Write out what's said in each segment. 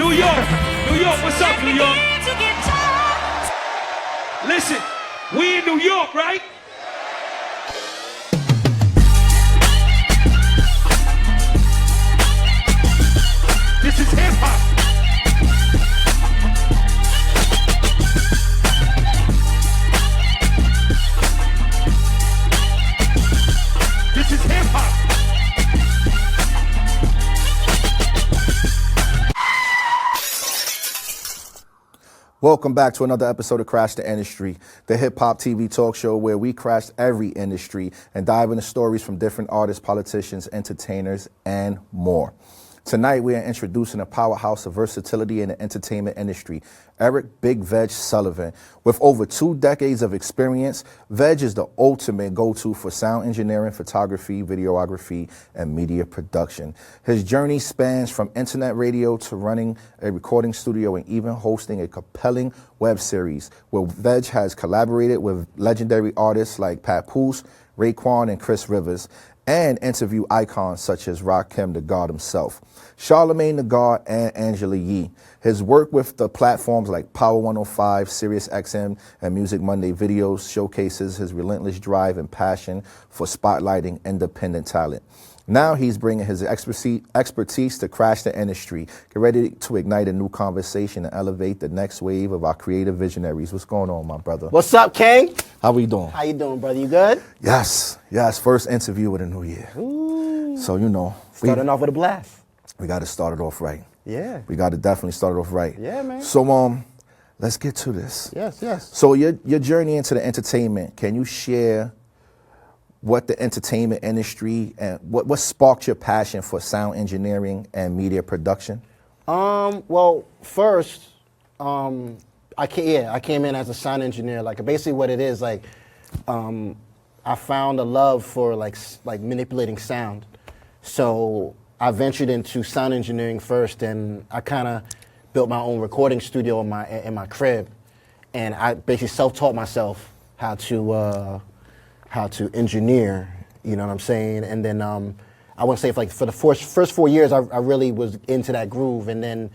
New York, New York, what's up, New York? Listen, we in New York, right? This is hip hop. This is hip hop. Welcome back to another episode of Crash the Industry, the hip-hop TV talk show where we crash every industry and dive into stories from different artists, politicians, entertainers, and more. Tonight, we are introducing a powerhouse of versatility in the entertainment industry, Eric Big Vegg Sullivan. With over 2 decades of experience, Vegg is the ultimate go-to for sound engineering, photography, videography, and media production. His journey spans from internet radio to running a recording studio and even hosting a compelling web series, where Vegg has collaborated with legendary artists like Papoose, Raekwon, and Chris Rivers, and interview icons such as Rakim the God himself, Charlemagne the God, and Angela Yee. His work with the platforms like Power 105, Sirius XM, and Music Monday videos showcases his relentless drive and passion for spotlighting independent talent. Now he's bringing his expertise to crash the industry. Get ready to ignite a new conversation and elevate the next wave of our creative visionaries. What's going on, my brother? What's up, King? How we doing? How you doing, brother? You good? Yes. First interview of the new year. Ooh. So, you know. Starting off with a blast. We got to start it off right. Yeah. We got to definitely start it off right. Yeah, man. So, let's get to this. Yes. So your journey into the entertainment, can you share what the entertainment industry and what sparked your passion for sound engineering and media production? Well, first, I came in as a sound engineer. Like basically what it is, like, I found a love for like manipulating sound. So I ventured into sound engineering first, and I kind of built my own recording studio in my crib, and I basically self-taught myself how to engineer, you know what I'm saying? And then I want to say for the first 4 years, I really was into that groove. And then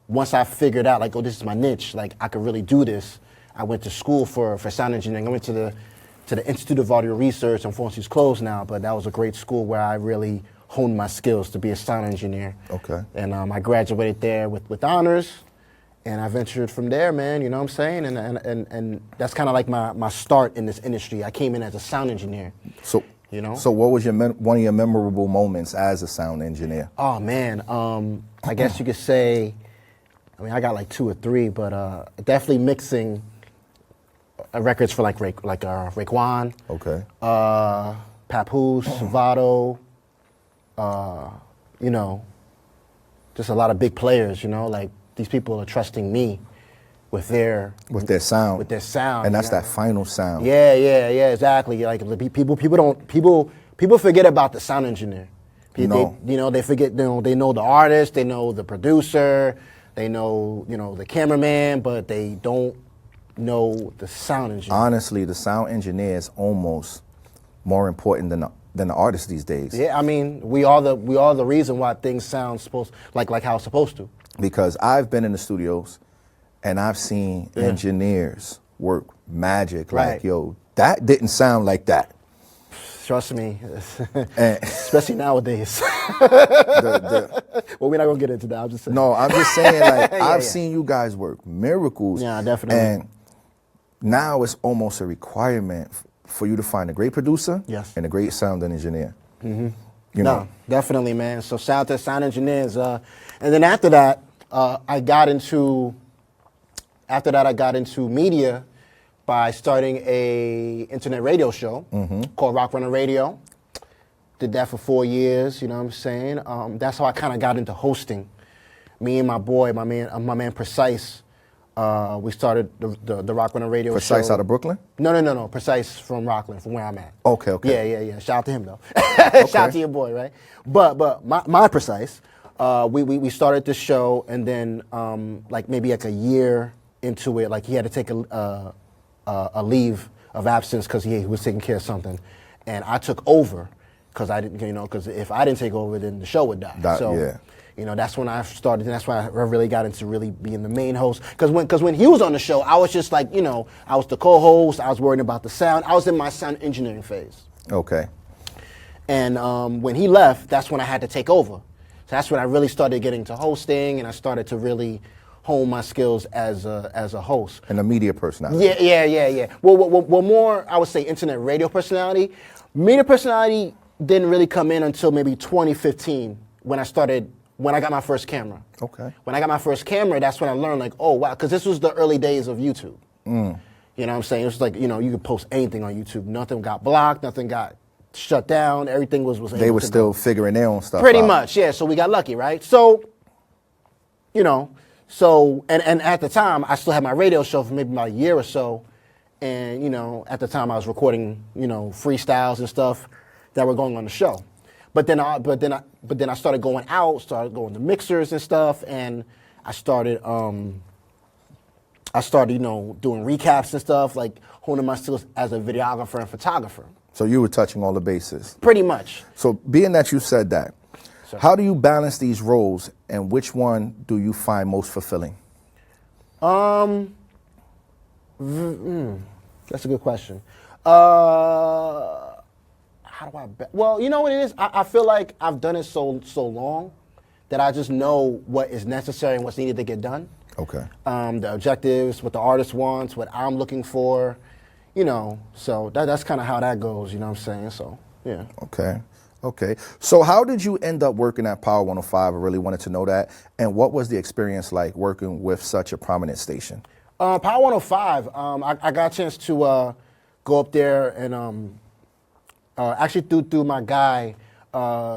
once I figured out, like, oh, this is my niche, like, I could really do this, I went to school for sound engineering. I went to the Institute of Audio Research. Unfortunately, it's closed now, but that was a great school where I really honed my skills to be a sound engineer. Okay. And I graduated there with honors. And I ventured from there, man, you know what I'm saying? And that's kind of like my start in this industry. I came in as a sound engineer. So, you know? So what was one of your memorable moments as a sound engineer? Oh, man. I guess you could say, I mean, I got like 2 or 3, but definitely mixing records for like Raekwon. Okay. Papoose, Vado, you know, just a lot of big players, you know, like, these people are trusting me with their sound. And that's that final sound. Yeah, exactly. Like people forget about the sound engineer. They forget, they know the artist, they know the producer, they know, the cameraman, but they don't know the sound engineer. Honestly, the sound engineer is almost more important than the artist these days. Yeah, I mean, we are the reason why things sound like how it's supposed to. Because I've been in the studios and I've seen engineers work magic. Right. Like, yo, that didn't sound like that. Trust me, especially nowadays. Well, we're not gonna get into that. I'm just saying. No, I'm just saying, like, I've seen you guys work miracles. Yeah, definitely. And now it's almost a requirement for you to find a great producer and a great sound engineer. Mm-hmm. You know? Definitely, man. So shout out to sound engineers. And then after that, I got into media by starting a internet radio show called Rock Runner Radio. Did that for 4 years, you know what I'm saying? That's how I kind of got into hosting. Me and my boy, my man Precise, we started the Rock Runner Radio show. Precise out of Brooklyn? No. Precise from Rockland, from where I'm at. Okay. Yeah. Shout out to him, though. Shout out to your boy, right? But my Precise, we started the show, and then maybe a year into it, like he had to take a leave of absence because he was taking care of something, and I took over, because I didn't, because if I didn't take over, then the show would die. Yeah. That's when I started, and that's when I really got into really being the main host. Because when he was on the show, I was just like, I was the co-host. I was worrying about the sound. I was in my sound engineering phase. Okay. And when he left, that's when I had to take over. So that's when I really started getting to hosting, and I started to really hone my skills as a host. And a media personality. Yeah. Well, more, I would say, internet radio personality. Media personality didn't really come in until maybe 2015 when I got my first camera. Okay. When I got my first camera, that's when I learned, like, oh, wow, because this was the early days of YouTube. You know what I'm saying? It was like, you could post anything on YouTube. Nothing got blocked, nothing got shut down. Everything was able They were to still go. figuring their own stuff Pretty out. much, yeah. So we got lucky, right? So, and at the time, I still had my radio show for maybe about a year or so. And, at the time I was recording, freestyles and stuff that were going on the show. But then I started going out, started going to mixers and stuff, and I started doing recaps and stuff, like honing my skills as a videographer and photographer. So you were touching all the bases. Pretty much. So being that you said that, how do you balance these roles, and which one do you find most fulfilling? That's a good question. How do I? Well, you know what it is. I feel like I've done it so long that I just know what is necessary and what's needed to get done. Okay. The objectives, what the artist wants, what I'm looking for, So that's kind of how that goes. You know what I'm saying? So yeah. Okay. So how did you end up working at Power 105? I really wanted to know that. And what was the experience like working with such a prominent station? Power 105, I got a chance to go up there and actually through my guy,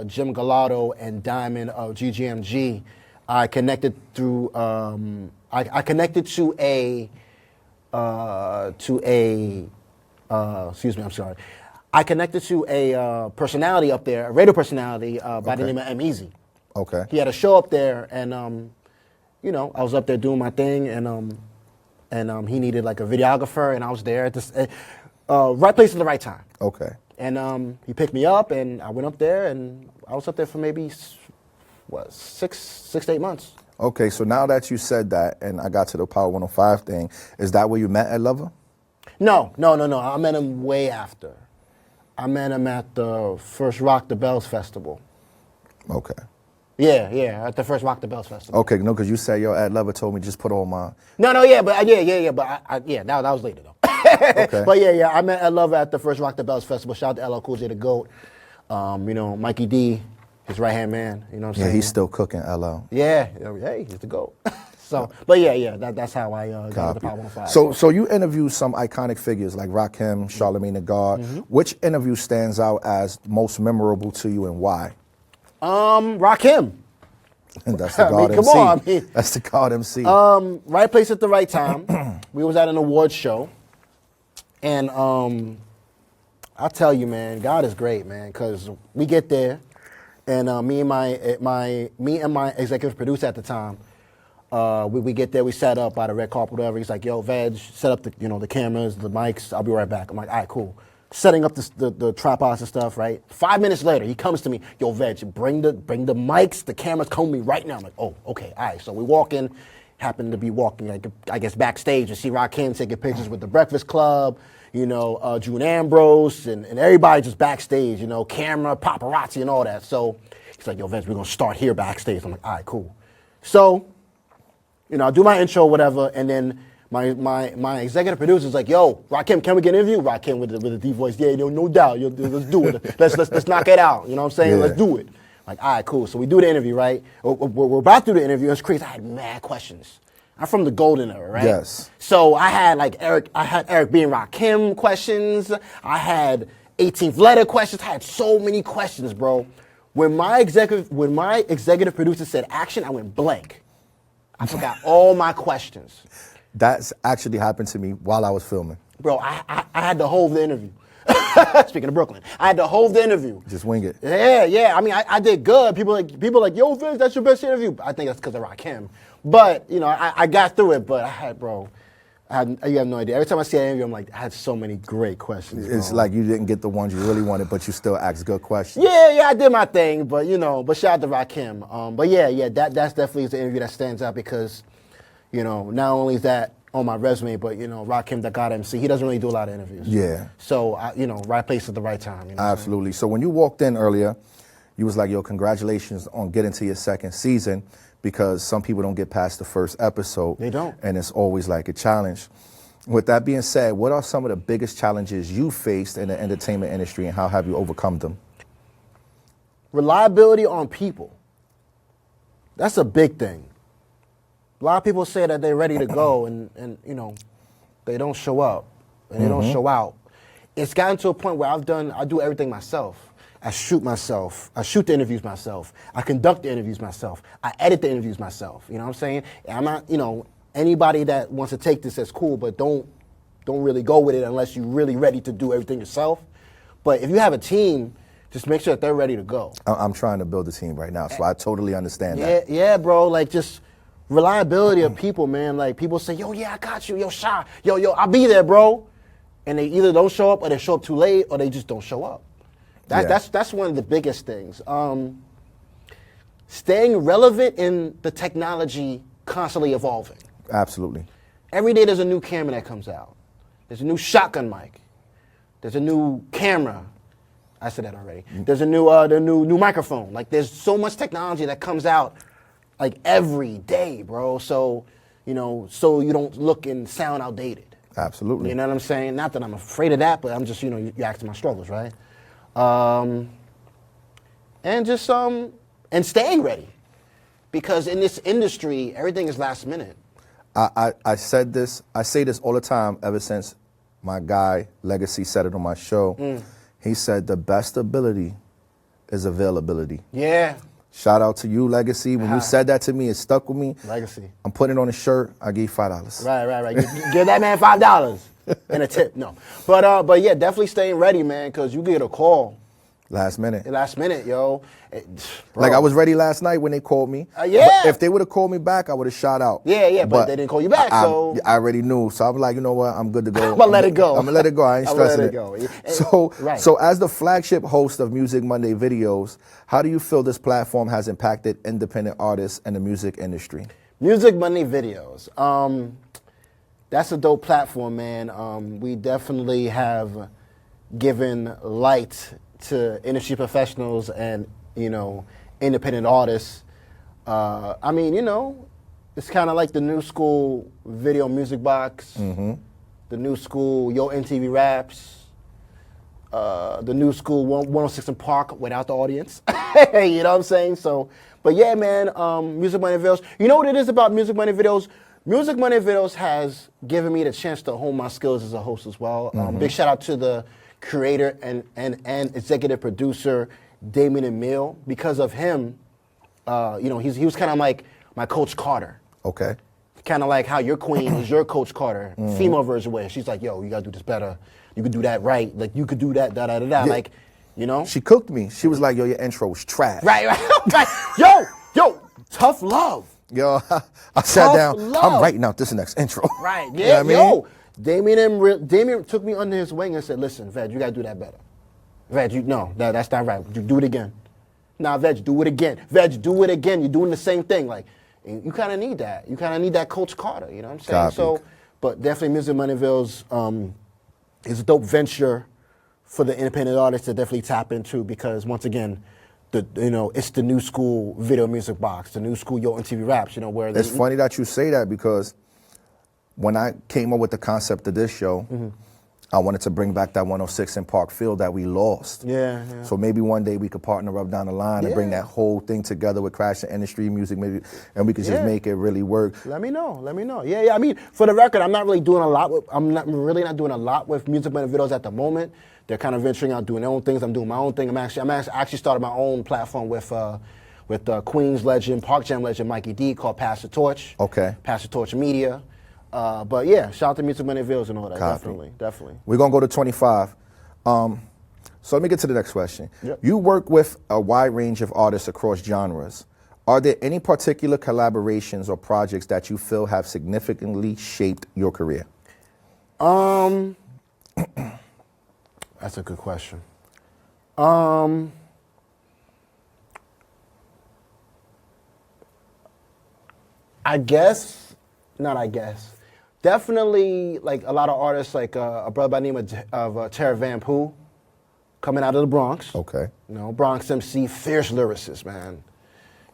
Jim Gallardo and Diamond of GGMG, I connected through, I connected to a I connected to a personality up there, a radio personality by the name of M-Easy. Okay. He had a show up there, and I was up there doing my thing, and he needed like a videographer, and I was there at this right place at the right time. Okay. And he picked me up, and I went up there, and I was up there for maybe 6 to 8 months. Okay, so now that you said that, and I got to the Power 105 thing, is that where you met Ed Lover? No. I met him way after. I met him at the first Rock the Bells festival. Okay. Yeah, at the first Rock the Bells festival. Okay, no, because you said, Ed Lover told me just put on my... That was later though. Okay. But yeah, I met Ed Lover at the first Rock the Bells festival. Shout out to LL Cool J, the GOAT. Mikey D, his right-hand man, you know what I'm saying? Yeah, he's still cooking, LL. Yeah, hey, he's the GOAT. So, but that's how I got to the Power 105. So you interviewed some iconic figures like Rakim, Charlamagne the God. Which interview stands out as most memorable to you, and why? Rakim. And that's the God come MC. on, That's the God MC. Right place at the right time. We was at an awards show, and I'll tell you, man, God is great, man, because we get there, and me and my executive producer at the time, we get there, we sat up by the red carpet, whatever. He's like, yo, Veg, set up the cameras, the mics, I'll be right back. I'm like, all right, cool. Setting up the tripods and stuff, right? 5 minutes later, he comes to me, yo, Veg, bring the mics, the cameras, come with me right now. I'm like, oh, okay, all right. So we walk in, happen to be walking, like, I guess, backstage and see Rakim taking pictures with the Breakfast Club, June Ambrose, and everybody just backstage, camera, paparazzi, and all that. So he's like, yo, Veg, we're going to start here backstage. I'm like, all right, cool. So, I do my intro, whatever, and then my executive producer's like, yo, Rakim, can we get an interview? Rakim with a deep voice, yeah, no doubt, let's do it. Let's knock it out, you know what I'm saying? Yeah. Let's do it. Like, all right, cool. So we do the interview, right? We're about to do the interview. It's crazy. I had mad questions. I'm from the golden era, right? Yes. So I had Eric B. and Rakim questions. I had 18th letter questions. I had so many questions, bro. When my executive producer said action, I went blank. I forgot all my questions. That's actually happened to me while I was filming. Bro, I had to hold the interview. Speaking of Brooklyn, I had to hold the interview. Just wing it. Yeah. I mean, I did good. People like, yo, Vince, that's your best interview. I think that's because of Rakim. But, I got through it. But I You have no idea. Every time I see an interview, I'm like, I had so many great questions. It's bro. like you didn't get the ones you really wanted, but you still asked good questions. Yeah, I did my thing, but but shout out to Rakim. But yeah, that's definitely the interview that stands out because, not only is that on my resume, but Rakim, the God MC, he doesn't really do a lot of interviews. Yeah. So right place at the right time. You know Absolutely. So when you walked in earlier, you was like, yo, congratulations on getting to your second season, because some people don't get past the first episode. They don't. And it's always like a challenge. With that being said, what are some of the biggest challenges you faced in the entertainment industry, and how have you overcome them? Reliability on people. That's a big thing. A lot of people say that they're ready to go and they don't show up and they don't show out. It's gotten to a point where I do everything myself. I shoot myself. I shoot the interviews myself. I conduct the interviews myself. I edit the interviews myself. You know what I'm saying? And I'm not, anybody that wants to take this as cool, but don't really go with it unless you're really ready to do everything yourself. But if you have a team, just make sure that they're ready to go. I'm trying to build a team right now, so I totally understand that. Yeah, bro. Like, just reliability of people, man. Like, people say, yo, yeah, I got you. Yo, Shy. Yo, I'll be there, bro. And they either don't show up, or they show up too late, or they just don't show up. That's one of the biggest things. Staying relevant in the technology constantly evolving. Absolutely. Every day there's a new camera that comes out. There's a new shotgun mic. There's a new camera. I said that already. There's a new microphone. Like, there's so much technology that comes out like every day, bro. So, so you don't look and sound outdated. Absolutely. You know what I'm saying? Not that I'm afraid of that, but I'm just, you asked my struggles, right? And just and staying ready, because in this industry everything is last minute. I say this all the time ever since my guy Legacy said it on my show. He said the best ability is availability. Yeah. Shout out to you, Legacy. When you said that to me, it stuck with me. Legacy. I'm putting it on a shirt. I give you $5. Right. Give that man $5 and a tip. No, but yeah, definitely staying ready, man, because you get a call. Last minute, yo. Like, I was ready last night when they called me. Yeah. But if they would have called me back, I would have shot out. Yeah, but they didn't call you back, so. I already knew. So I was like, you know what? I'm good to go. I'm going to let it go. I'm going to let it go. I ain't stressing it. Let it go. So as the flagship host of Music Monday videos, how do you feel this platform has impacted independent artists and the music industry? Music Monday videos. That's a dope platform, man. We definitely have given light to industry professionals and, independent artists. It's kind of like the new school video music box, the new school Yo MTV Raps, the new school 106 in Park without the audience. You know what I'm saying? So, but yeah, man, Music Monday videos. You know what it is about Music Monday videos? Music Monday videos has given me the chance to hone my skills as a host as well. Big shout out to the creator and executive producer Damien Emile. Because of him, he was kind of like my Coach Carter. Okay. Kind of like how your queen is your Coach Carter, female version where she's like, yo, you gotta do this better. You could do that right. Like, you could do that, Yeah. Like, She cooked me. She was like, yo, your intro was trash. Right. Yo, tough love. Yo, I sat down. Love. I'm writing out this next intro. Right. You Yeah. know what Damien took me under his wing and said, "Listen, Veg, you gotta do that better. Veg, that's not right. You do it again. Nah, Veg, do it again. Veg, do it again. You're doing the same thing. Like, and you kind of need that. You kind of need that Coach Carter. You know what I'm saying? Copy. So, but definitely, Music Moneyville's is a dope venture for the independent artists to definitely tap into, because once again, it's the new school video music box, the new school Yo MTV Raps. Where It's funny that you say that, because when I came up with the concept of this show, I wanted to bring back that 106 in Park feel that we lost. Yeah. So maybe one day we could partner up down the line and bring that whole thing together with Crash the Industry Music, maybe, and we could just make it really work. Let me know. Yeah. I mean, for the record, I'm not really doing a lot with Music Monday videos at the moment. They're kind of venturing out, doing their own things. I'm doing my own thing. I'm actually started my own platform with Queens legend, Park Jam legend Mikey D, called Pass the Torch. Okay. Pass the Torch Media. But yeah, shout out to Music Monday videos and all that. Copy. Definitely. We're going to go to 25. So let me get to the next question. Yep. You work with a wide range of artists across genres. Are there any particular collaborations or projects that you feel have significantly shaped your career? That's a good question. Definitely, like a lot of artists, like a brother by the name of Tara Van Poo, coming out of the Bronx. Okay. You know, Bronx MC, fierce lyricist, man.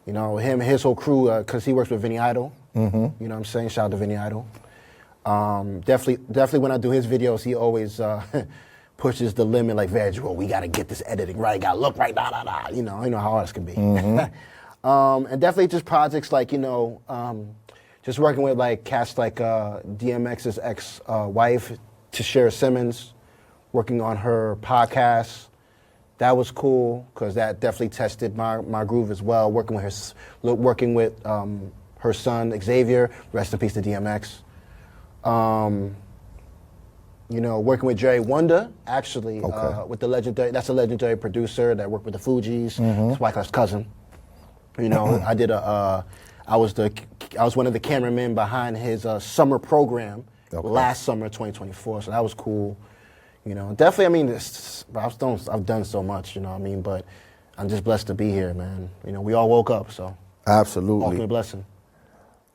You know, his whole crew, because he works with Vinny Idol. Mm-hmm. You know what I'm saying? Shout out to Vinny Idol. Definitely when I do his videos, he always pushes the limit, like, Veg, well, we got to get this editing right, got to look right, da. You know how artists can be. Mm-hmm. And definitely just projects like, just working with like cats like DMX's ex-wife, Tashira Simmons, working on her podcast. That was cool because that definitely tested my groove as well. Working with her son Xavier, rest in peace to DMX. Working with Jerry Wonder, actually, with the legendary. That's a legendary producer that worked with the Fugees. Mm-hmm. It's White Cloud's cousin. I did I was one of the cameramen behind his summer program last summer, 2024. So that was cool. Definitely. I mean, I've done so much. But I'm just blessed to be here, man. We all woke up, so absolutely, ultimate blessing.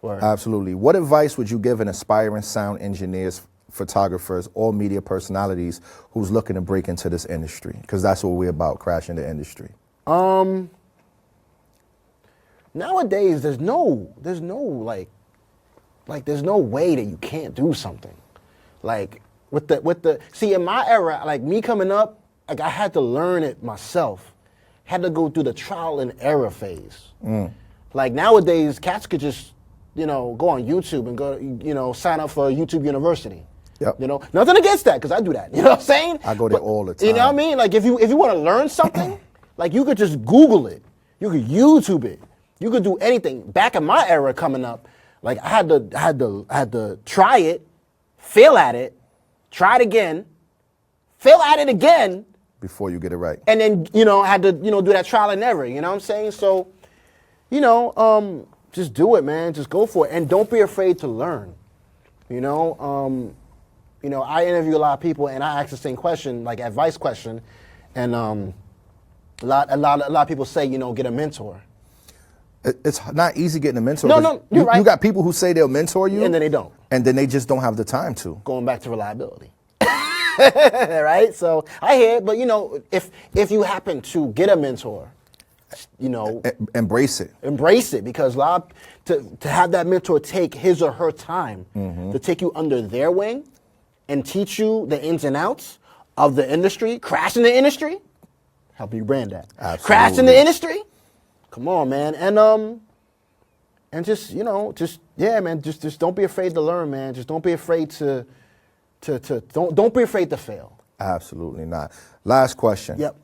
Word. Absolutely. What advice would you give an aspiring sound engineers, photographers, or media personalities who's looking to break into this industry? Because that's what we're about, crashing the industry. Nowadays, there's no there's no way that you can't do something. Like see, in my era, like me coming up, like I had to learn it myself. Had to go through the trial and error phase. Like nowadays, cats could just, go on YouTube and go, sign up for YouTube University. Yep. Nothing against that, because I do that. You know what I'm saying? I go there all the time. You know what I mean? Like if you want to learn something, like you could just Google it. You could YouTube it. You could do anything. Back in my era coming up, like I had to try it, fail at it, try it again, fail at it again. Before you get it right. And then, I had to, do that trial and error, you know what I'm saying? So, just do it, man. Just go for it. And don't be afraid to learn. I interview a lot of people and I ask the same question, like advice question. And a lot of people say, get a mentor. It's not easy getting a mentor. No, you're right. You got people who say they'll mentor you. And then they don't. And then they just don't have the time to. Going back to reliability. Right? So I hear it, but if you happen to get a mentor, embrace it. Embrace it, because to have that mentor take his or her time to take you under their wing and teach you the ins and outs of the industry, crashing the industry, help you brand that. Absolutely. Crashing the industry. Come on, man. And just don't be afraid to learn, man. Just don't be afraid to don't be afraid to fail. Absolutely not. Last question. Yep.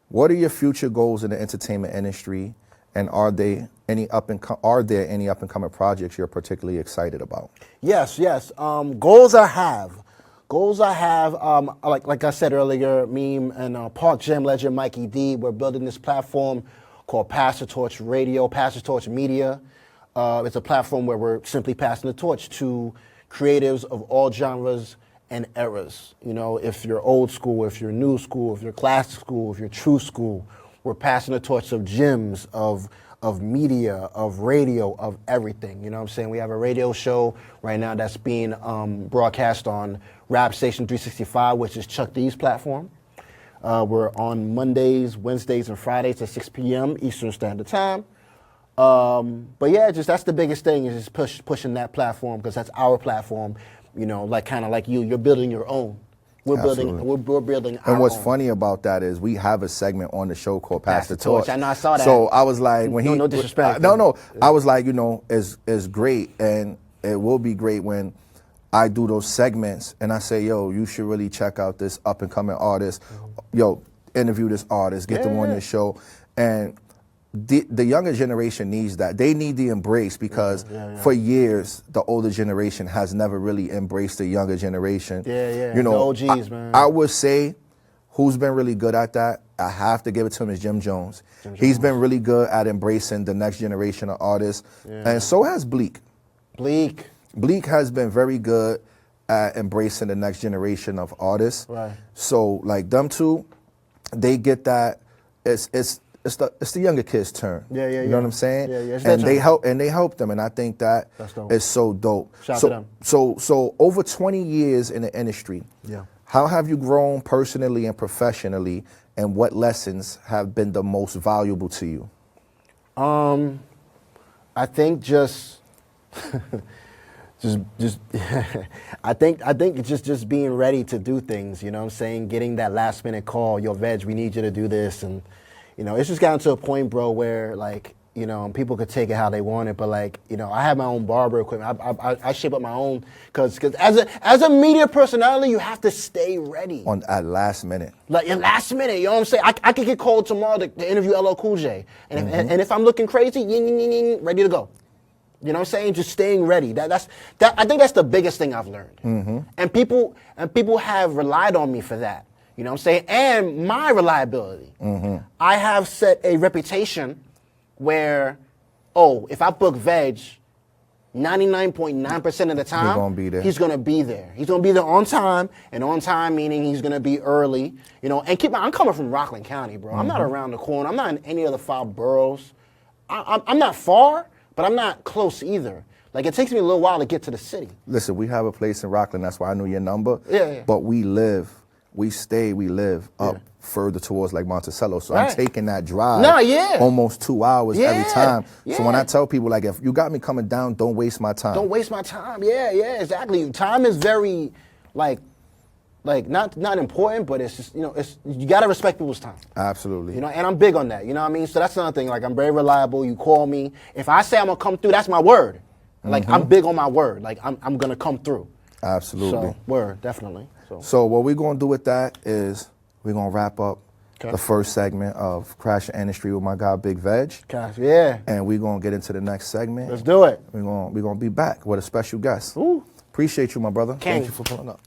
What are your future goals in the entertainment industry, and are there any up and coming projects you're particularly excited about? Yes. Goals I have. Like I said earlier, me and Park Jam legend Mikey D, we're building this platform called Pass the Torch Radio, Pass the Torch Media. It's a platform where we're simply passing the torch to creatives of all genres and eras. If you're old school, if you're new school, if you're classic school, if you're true school, we're passing the torch of gyms, of media, of radio, of everything. You know what I'm saying? We have a radio show right now that's being broadcast on Rap Station 365, which is Chuck D's platform. We're on Mondays, Wednesdays, and Fridays at 6 p.m. Eastern Standard Time. But yeah, that's the biggest thing, is just pushing that platform, because that's our platform. Kind of like you're building your own. We're building our own. And what's funny about that is we have a segment on the show called Pass the Torch. I know, I saw that. So I was like, no disrespect. No. I was like, it's great, and it will be great when I do those segments and I say, yo, you should really check out this up and coming artist. Yo, interview this artist, get them on your show. And the younger generation needs that. They need the embrace, because for years, the older generation has never really embraced the younger generation. The OGs, man. I would say who's been really good at that, I have to give it to him, is Jim Jones. He's been really good at embracing the next generation of artists. And so has Bleak. Bleak has been very good at embracing the next generation of artists. Right. So like them two, they get that it's the younger kids' turn. Yeah. You know what I'm saying? Yeah. It's their And they turn. help them, and I think that That's dope. is so dope. Shout out to them. So over 20 years in the industry, Yeah. how have you grown personally and professionally, and what lessons have been the most valuable to you? I think just I think it's just being ready to do things, you know what I'm saying? Getting that last minute call, yo, Veg, we need you to do this. And, you know, it's just gotten to a point, bro, where like, you know, people could take it how they want it, but like, you know, I have my own barber equipment. I shape up my own, because as a media personality, you have to stay ready. At last minute. Like in last minute, you know what I'm saying? I could get called tomorrow to interview LL Cool J. And if I'm looking crazy, ready to go. You know what I'm saying? Just staying ready. I think that's the biggest thing I've learned. And people have relied on me for that. You know what I'm saying? And my reliability. I have set a reputation where, if I book Veg, 99.9% of the time, gonna be there. he's going to be there. He's going to be there on time, and on time meaning he's going to be early. You know, and keep in mind, I'm coming from Rockland County, bro. I'm not around the corner. I'm not in any of the 5 boroughs. I'm not far, but I'm not close either. Like, it takes me a little while to get to the city. Listen, we have a place in Rockland. That's why I knew your number. Yeah. But we live up further towards like Monticello. So Right. I'm taking that drive almost 2 hours every Yeah. time. Yeah. So when I tell people, like, if you got me coming down, don't waste my time. Don't waste my time. Yeah, exactly. Time is very, like not important, but it's just, you know, you gotta respect people's time. Absolutely. You know, and I'm big on that. You know what I mean? So that's another thing. Like, I'm very reliable. You call me. If I say I'm gonna come through, that's my word. Like, I'm big on my word. Like, I'm gonna come through. Absolutely. So, word, definitely. So what we're gonna do with that is we're gonna wrap up Okay. the first segment of Crash the Industry with my guy Big Veg. Gosh, yeah. And we're gonna get into the next segment. Let's do it. We're gonna be back with a special guest. Ooh. Appreciate you, my brother. King. Thank you for pulling up.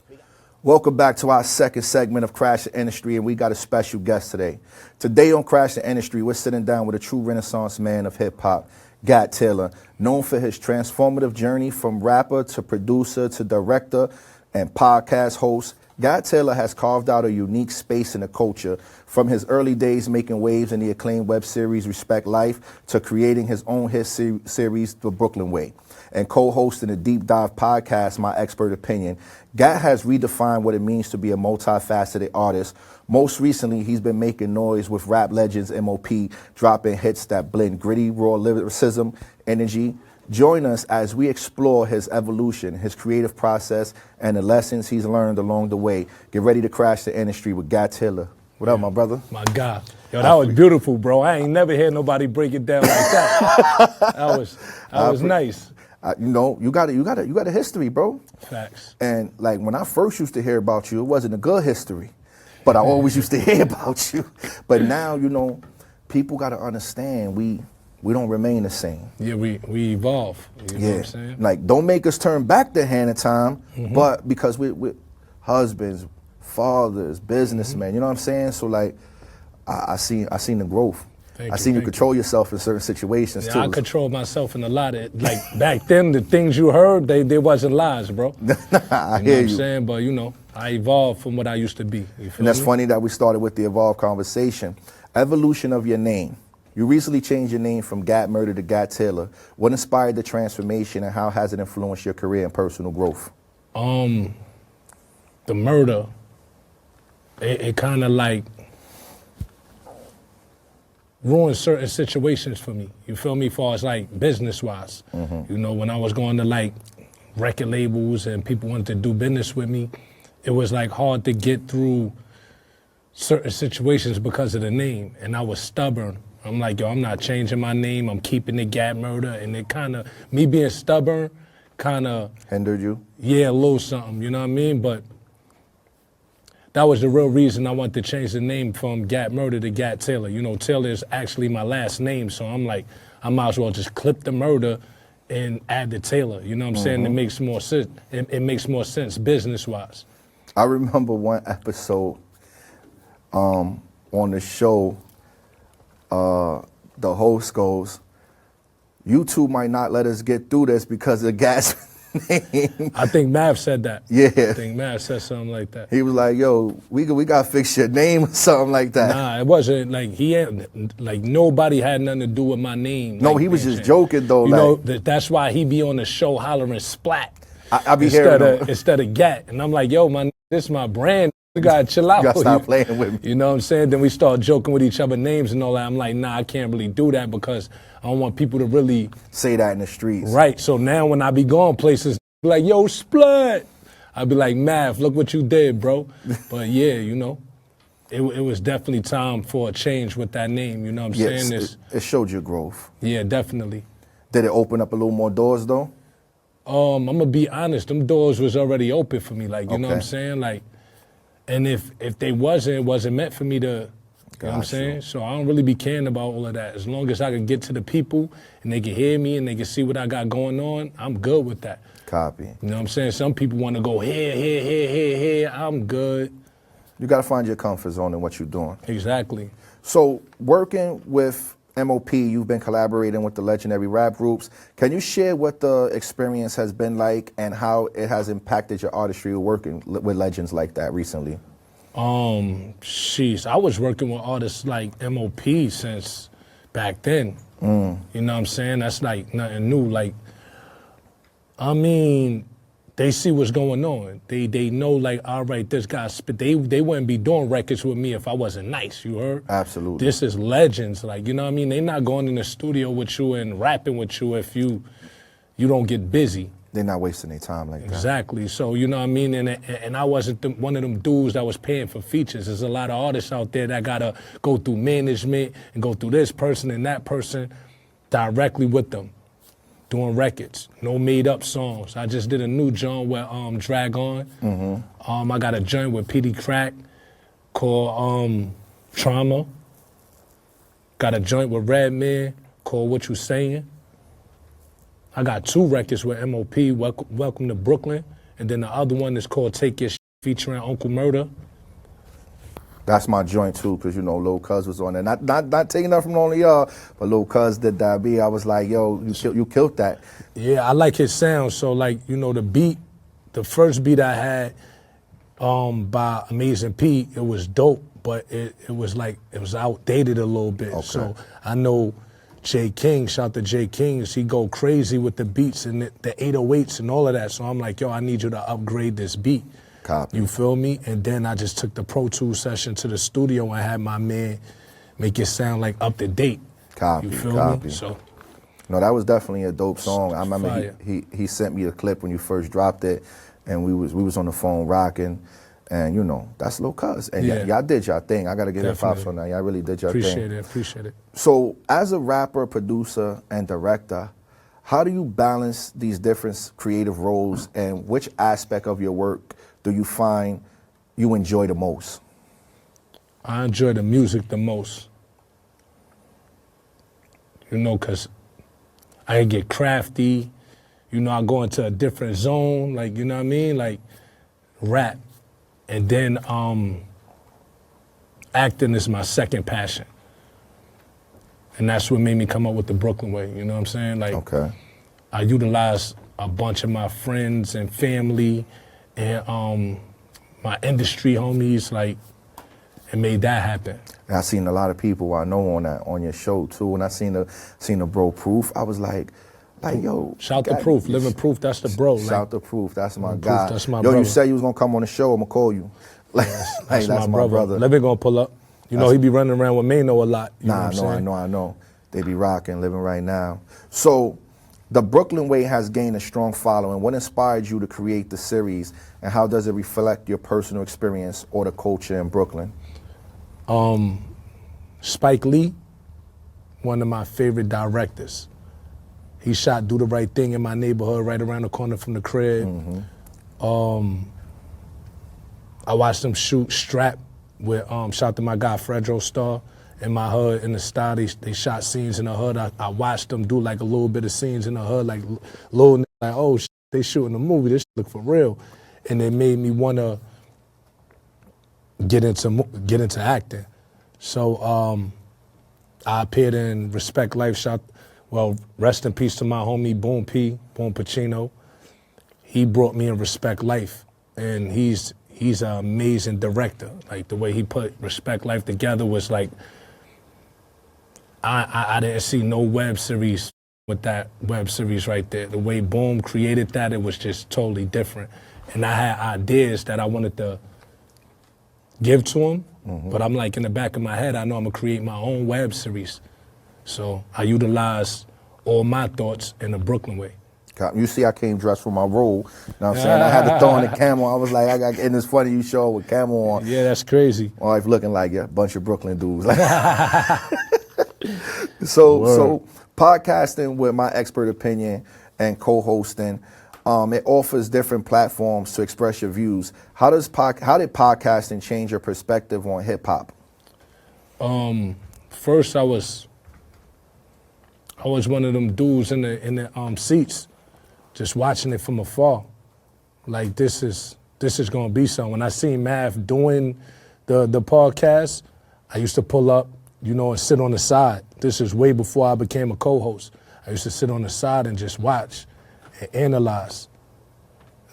Welcome back to our second segment of Crash the Industry, and we got a special guest today. Today on Crash the Industry, we're sitting down with a true renaissance man of hip-hop, Gat Taylor, known for his transformative journey from rapper to producer to director and podcast host. Gat Taylor has carved out a unique space in the culture, from his early days making waves in the acclaimed web series Respect Life to creating his own hit series, The Brooklyn Way, and co-hosting a deep dive podcast, My Expert Opinion. Gat has redefined what it means to be a multifaceted artist. Most recently, he's been making noise with rap legends MOP, dropping hits that blend gritty, raw lyricism, energy. Join us as we explore his evolution, his creative process, and the lessons he's learned along the way. Get ready to crash the industry with Gat Taylor. What up, my brother? My God. Yo, that was beautiful, bro. I ain't never heard nobody break it down like that. that was nice. You know, you got a history, bro. Facts. And like when I first used to hear about you, it wasn't a good history, but I always used to hear about you. But now, you know, people got to understand we don't remain the same. Yeah, we evolve. You know what I'm saying? Like, don't make us turn back the hand of time, but because we're husbands, fathers, businessmen, you know what I'm saying? So like, I seen the growth. I seen you control yourself in certain situations too. I control myself in a lot of, like, back then, the things you heard, they wasn't lies, bro. I hear you. Know what I'm you. saying? But, you know, I evolved from what I used to be. You feel And that's me? funny that we started with the Evolve conversation. Evolution of your name. You recently changed your name from Gat Murder to Gat Taylor. What inspired the transformation, and how has it influenced your career and personal growth? The murder, it kind of like ruined certain situations for me. You feel me? Far as like business-wise. You know, when I was going to like record labels and people wanted to do business with me, it was like hard to get through certain situations because of the name. And I was stubborn. I'm like, yo, I'm not changing my name. I'm keeping it Gat Murder. And it kind of, me being stubborn kind of Hindered you? yeah, a little something, you know what I mean? But that was the real reason I wanted to change the name from Gat Murder to Gat Taylor. You know, Taylor is actually my last name, so I'm like, I might as well just clip the murder and add the Taylor. You know what I'm saying? It makes more sense. It makes more sense business-wise. I remember one episode on the show, the host goes, "You two might not let us get through this because of gas." I think Mav said that. Yeah. I think Mav said something like that. He was like, yo, we got to fix your name or something like that. Nah, it wasn't like nobody had nothing to do with my name. No, like, he was man, just shit. joking though. You like, know, that's why he be on the show hollering splat. I be hearing him. Instead of Gat. And I'm like, yo, this is my brand. You gotta chill out. You gotta stop playing with me. You know what I'm saying? Then we start joking with each other names and all that. I'm like, nah, I can't really do that because I don't want people to really Say that in the streets. Right. So now when I be going places, be like, yo, Splat. I be like, Mav, look what you did, bro. But yeah, you know, it was definitely time for a change with that name. You know what I'm Yes, saying? it showed your growth. Yeah, definitely. Did it open up a little more doors though? I'm gonna be honest, them doors was already open for me. Like, you know what I'm Okay. saying? Like, and if they wasn't, it wasn't meant for me to, you know what I'm Got saying? you. So I don't really be caring about all of that. As long as I can get to the people and they can hear me and they can see what I got going on, I'm good with that. Copy. You know what I'm saying? Some people want to go here. I'm good. You got to find your comfort zone in what you're doing. Exactly. So working with MOP, you've been collaborating with the legendary rap groups. Can you share what the experience has been like and how it has impacted your artistry working with legends like that recently? Sheesh, I was working with artists like MOP since back then. You know what I'm saying? That's like nothing new. Like, I mean, they see what's going on. They know like, all right, this guy spit. They wouldn't be doing records with me if I wasn't nice, you heard? Absolutely. This is legends, like, you know what I mean? They not going in the studio with you and rapping with you if you don't get busy. They're not wasting their time like that. Exactly. So, you know what I mean? And I wasn't one of them dudes that was paying for features. There's a lot of artists out there that got to go through management and go through this person and that person directly with them, doing records. No made-up songs. I just did a new joint with Drag On. I got a joint with PD Crack called Trauma. Got a joint with Redman called What You Saying. I got 2 records with MOP, Welcome to Brooklyn, and then the other one is called Take Your Shit, featuring Uncle Murder. That's my joint too, because you know Lil Cuz was on there. Not taking that from only y'all, but Lil Cuz did that beat. I was like, yo, you killed that. Yeah, I like his sound. So like, you know, the first beat I had by Amazing P, it was dope, but it was outdated a little bit. Okay. So I know Jay King, shout to Jay King, he go crazy with the beats and the 808s and all of that. So I'm like, yo, I need you to upgrade this beat. Copy. You feel me? And then I just took the Pro Tools session to the studio and had my man make it sound like up to date. Copy, You feel copy. me? So No, that was definitely a dope song. I remember Fire. he sent me a clip when you first dropped it, and we was on the phone rocking, and you know that's Lil Cuz, and Yeah. y'all did y'all thing. I gotta give you props Definitely. on that. Y'all really did y'all appreciate thing. it, appreciate it. So, as a rapper, producer, and director, how do you balance these different creative roles, and which aspect of your work do you find you enjoy the most? I enjoy the music the most. You know, cause I can get crafty. You know, I go into a different zone, like, you know what I mean? Like rap. And then acting is my second passion. And that's what made me come up with the Brooklyn way, you know what I'm saying? Like, Okay. I utilized a bunch of my friends and family and my industry homies, like, and made that happen. And I seen a lot of people I know on your show too. When I seen the bro Proof, I was like yo. Shout to God, Proof, Living Proof, that's the bro. Shout to Proof, that's my Proof, guy. that's my Yo, brother. you said you was gonna come on the show, I'm gonna call you. Like, That's that's my brother. Living gonna pull up. You know, he be running around with Mano a lot. You know Nah, what I'm saying? I know. They be rocking, living right now. So, the Brooklyn Way has gained a strong following. What inspired you to create the series, and how does it reflect your personal experience or the culture in Brooklyn? Spike Lee, one of my favorite directors. He shot Do the Right Thing in my neighborhood, right around the corner from the crib. I watched him shoot Strap with, shout to my guy Fredro Starr in my hood in the style. They shot scenes in the hood. I watched them do like a little bit of scenes in the hood, like little, like, oh, they shooting a movie, this look for real. And it made me want to get into acting. So I appeared in Respect Life Shot. Well, rest in peace to my homie Boom Pacino. he brought me in Respect Life, and he's an amazing director. Like the way he put Respect Life together was like, I didn't see no web series with that web series right there. The way Boom created that, it was just totally different. And I had ideas that I wanted to give to him, but I'm like, in the back of my head, I know I'm gonna create my own web series. So I utilized all my thoughts in the Brooklyn way. You see, I came dressed for my role. You know what I'm saying? I had to throw on the camel. I was like, and it's funny you show with camel on. Yeah, that's crazy. My wife looking like a bunch of Brooklyn dudes. So podcasting with my expert opinion and co-hosting, it offers different platforms to express your views. How did podcasting change your perspective on hip hop? First, I was one of them dudes in the seats, just watching it from afar. Like this is gonna be something. When I seen Mav doing the podcast, I used to pull up, and sit on the side. This is way before I became a co-host. I used to sit on the side and just watch and analyze.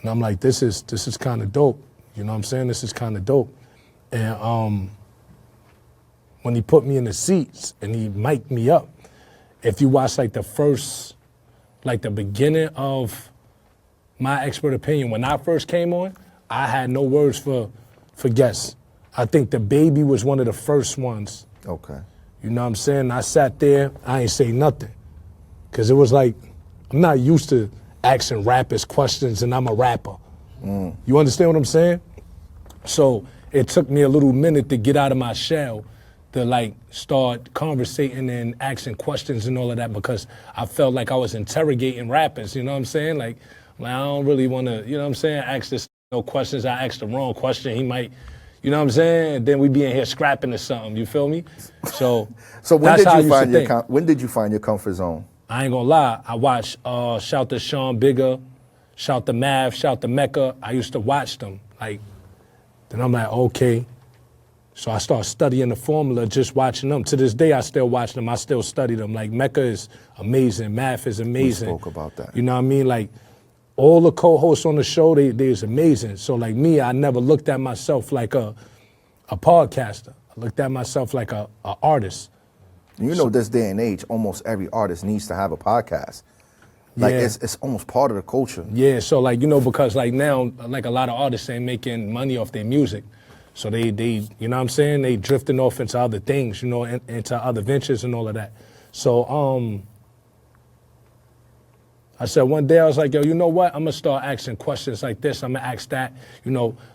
And I'm like, this is kind of dope. You know what I'm saying? This is kind of dope. And when he put me in the seats and he mic'd me up, if you watch like the beginning of my expert opinion, when I first came on, I had no words for guests. I think the baby was one of the first ones. Okay. You know what I'm saying? I sat there, I ain't say nothing. Cause it was like, I'm not used to asking rappers questions and I'm a rapper. You understand what I'm saying? So it took me a little minute to get out of my shell to like start conversating and asking questions and all of that, because I felt like I was interrogating rappers, you know what I'm saying? Like I don't really wanna, you know what I'm saying, ask this no questions. I asked the wrong question, he might, you know what I'm saying? And then we be in here scrapping or something, you feel me? So when did you find your comfort zone? I ain't gonna lie, I watched shout to Sean Bigger, shout to Mav, shout to Mecca. I used to watch them. Then I'm like, okay. So I started studying the formula, just watching them. To this day, I still watch them. I still study them. Like Mecca is amazing, Mav is amazing. We spoke about that. You know what I mean? Like all the co-hosts on the show, they is amazing. So like me, I never looked at myself like a podcaster. I looked at myself like a artist. This day and age, almost every artist needs to have a podcast. Like it's almost part of the culture. Yeah, so because like now, like a lot of artists ain't making money off their music. So they you know what I'm saying? They drifting off into other things, into other ventures and all of that. So I said one day, I was like, yo, you know what? I'm gonna start asking questions like this. I'm gonna ask that,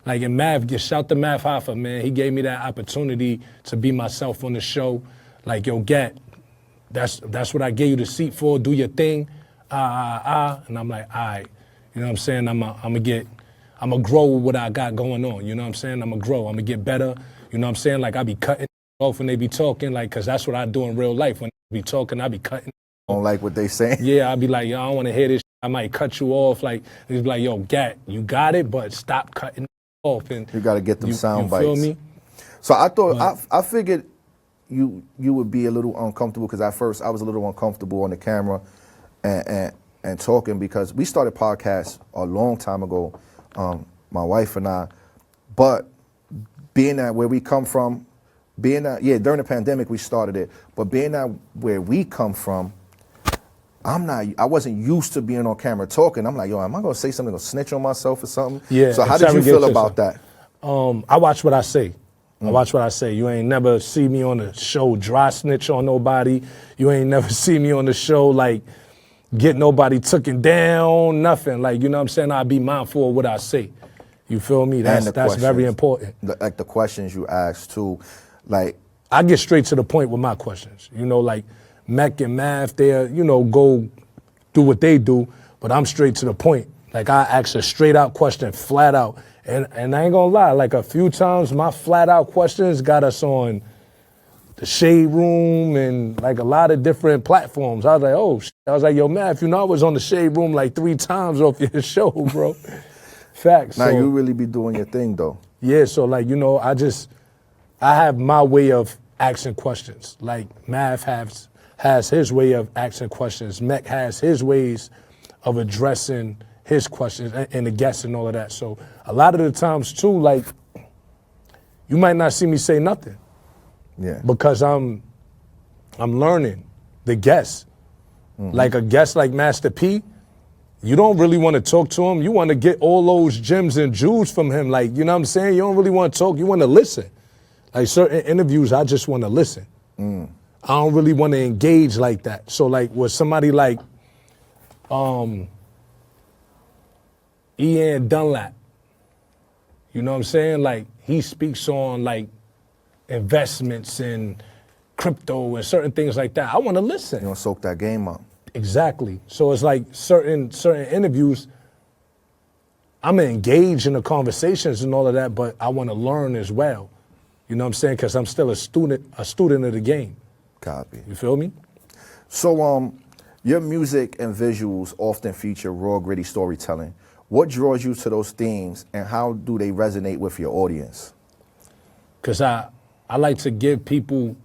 like in Mav, shout to Mav Hoffa, man. He gave me that opportunity to be myself on the show. Like, yo, Gat, that's what I gave you the seat for. Do your thing, and I'm like, all right. You know what I'm saying? I'm gonna grow with what I got going on. You know what I'm saying? I'm gonna grow. I'm gonna get better. You know what I'm saying? Like I be cutting off when they be talking, like, cause that's what I do in real life. When they be talking, I be cutting. Don't like what they saying? Yeah, I be like, yo, I don't want to hear this. I might cut you off. Like, they be like, yo, Gat, you got it, but stop cutting off. And you gotta get them sound bites. You feel me? So I thought I figured you would be a little uncomfortable, because at first I was a little uncomfortable on the camera and talking, because we started podcasts a long time ago, my wife and I. But being that where we come from, during the pandemic we started it, but being that where we come from, I wasn't used to being on camera talking. I'm like, yo, am I gonna say something, gonna snitch on myself or something? Yeah. So how did you feel about that? I watch what I say. I watch what I say. You ain't never see me on the show dry snitch on nobody. You ain't never see me on the show like get nobody taken down, nothing. Like, you know what I'm saying? I be mindful of what I say. You feel me? That's very important. Like the questions you ask too, like I get straight to the point with my questions. Like Mech and Mav, they go do what they do, but I'm straight to the point. Like I ask a straight out question, flat out. And I ain't gonna lie, like a few times my flat out questions got us on the Shade Room and like a lot of different platforms. I was like, oh, I was like, yo, Mav, I was on the Shade Room like 3 times off your show, bro. Facts. Now you really be doing your thing though. Yeah, so like, I have my way of asking questions. Like Mav has his way of asking questions. Mech has his ways of addressing his questions and the guests and all of that. So a lot of the times too, like, you might not see me say nothing. Yeah. Because I'm learning the guests. Like a guest like Master P, you don't really want to talk to him. You want to get all those gems and jewels from him. Like, you know what I'm saying? You don't really want to talk. You want to listen. Like certain interviews, I just want to listen. I don't really want to engage like that. So like with somebody like Ian Dunlap, you know what I'm saying? Like he speaks on like investments and crypto and certain things like that. I want to listen. You want to soak that game up. Exactly. So it's like certain interviews, I'm engaged in the conversations and all of that, but I want to learn as well. You know what I'm saying? Because I'm still a student of the game. Copy. You feel me? So your music and visuals often feature raw, gritty storytelling. What draws you to those themes, and how do they resonate with your audience? Because I like to give people